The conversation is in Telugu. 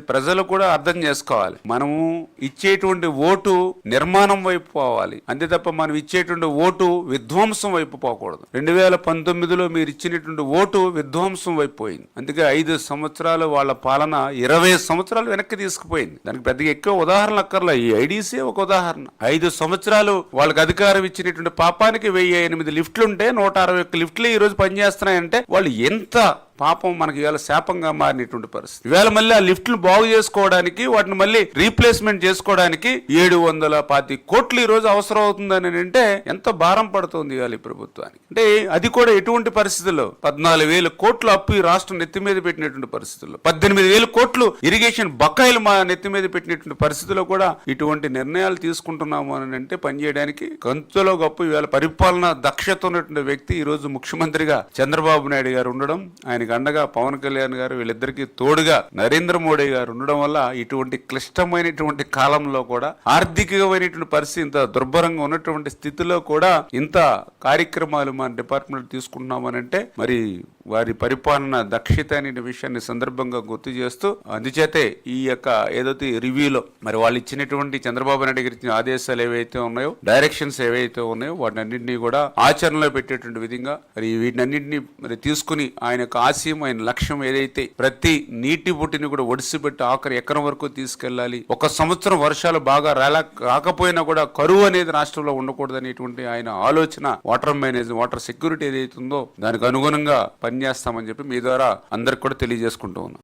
ప్రజలు కూడా అర్థం చేసుకోవాలి. మనము ఇచ్చేటువంటి ఓటు నిర్మాణం వైపు పోవాలి, అంతే తప్ప మనం ఇచ్చేటువంటి ఓటు విధ్వంసం వైపు పోకూడదు. 2019లో మీరు ఇచ్చినటువంటి ఓటు విధ్వంసం వైపు పోయింది. అందుకే 5 సంవత్సరాలు వాళ్ళ పాలన 20 సంవత్సరాలు వెనక్కి తీసుకుపోయింది. దానికి పెద్దగా ఎక్కువ ఉదాహరణ అక్కర్లా, ఈ ఐడీసీ ఒక ఉదాహరణ. 5 సంవత్సరాలు వాళ్ళకి అధికారం ఇచ్చినటువంటి పాపానికి 1008 లిఫ్ట్లు ఉంటే 161 లిఫ్ట్లు ఈ రోజు పనిచేస్తున్నాయంటే వాళ్ళు ఎంత పాపం మనకి ఇవాళ శాపంగా మారినటువంటి పరిస్థితి. ఇవాళ మళ్ళీ ఆ లిఫ్ట్లు బాగు చేసుకోవడానికి, వాటిని మళ్ళీ రీప్లేస్మెంట్ చేసుకోవడానికి 720 కోట్లు ఈ రోజు అవసరం అవుతుందని అంటే ఎంత భారం పడుతుంది ఇవాళ ఈ ప్రభుత్వానికి. అంటే అది కూడా ఎటువంటి పరిస్థితుల్లో 14,000 కోట్లు అప్పు ఈ రాష్ట్రం నెత్తి మీద పెట్టినటువంటి పరిస్థితుల్లో, 18,000 కోట్లు ఇరిగేషన్ బకాయిలు మా నెత్తి మీద పెట్టినటువంటి పరిస్థితుల్లో కూడా ఇటువంటి నిర్ణయాలు తీసుకుంటున్నాము అని అంటే పనిచేయడానికి గంతులో గొప్ప ఇవాళ పరిపాలన దక్షత ఉన్నటువంటి వ్యక్తి ఈ రోజు ముఖ్యమంత్రిగా చంద్రబాబు నాయుడు గారు ఉండడం, ఆయనకు అండగా పవన్ కళ్యాణ్ గారు, వీళ్ళిద్దరికీ తోడుగా నరేంద్ర మోడీ గారు ఉండడం వల్ల ఇటువంటి క్లిష్టమైనటువంటి కాలంలో కూడా, ఆర్థికమైనటువంటి పరిస్థితి ఇంత దుర్భరంగా ఉన్నటువంటి స్థితిలో కూడా ఇంత కార్యక్రమాలు మన డిపార్ట్మెంట్ తీసుకుంటున్నామనంటే మరి వారి పరిపాలన దక్షత అనే విషయాన్ని సందర్భంగా గుర్తు చేస్తూ, అందుచేతే ఈ యొక్క ఏదైతే రివ్యూలో మరి వాళ్ళు ఇచ్చినటువంటి చంద్రబాబు నాయుడు గారి ఇచ్చిన ఆదేశాలు ఏవైతే ఉన్నాయో, డైరెక్షన్స్ ఏవైతే ఉన్నాయో వాటిని అన్నింటినీ కూడా ఆచరణలో పెట్టేటువంటి విధంగా మరి వీటినన్నింటినీ మరి తీసుకుని ఆయన యొక్క ఆశయం, ఆయన లక్ష్యం ఏదైతే ప్రతి నీటి బొట్టిని కూడా ఒడిసిపెట్టి ఆఖరి ఎకరం వరకు తీసుకెళ్లాలి, 1 సంవత్సరం వర్షాలు బాగా రాకపోయినా కూడా కరువు అనేది రాష్ట్రంలో ఉండకూడదు అనేటువంటి ఆయన ఆలోచన, వాటర్ మేనేజ్మెంట్, వాటర్ సెక్యూరిటీ ఏదైతే ఉందో దానికి అనుగుణంగా పనిచేస్తామని చెప్పి మీ ద్వారా అందరికి కూడా తెలియజేసుకుంటూ ఉన్నాం.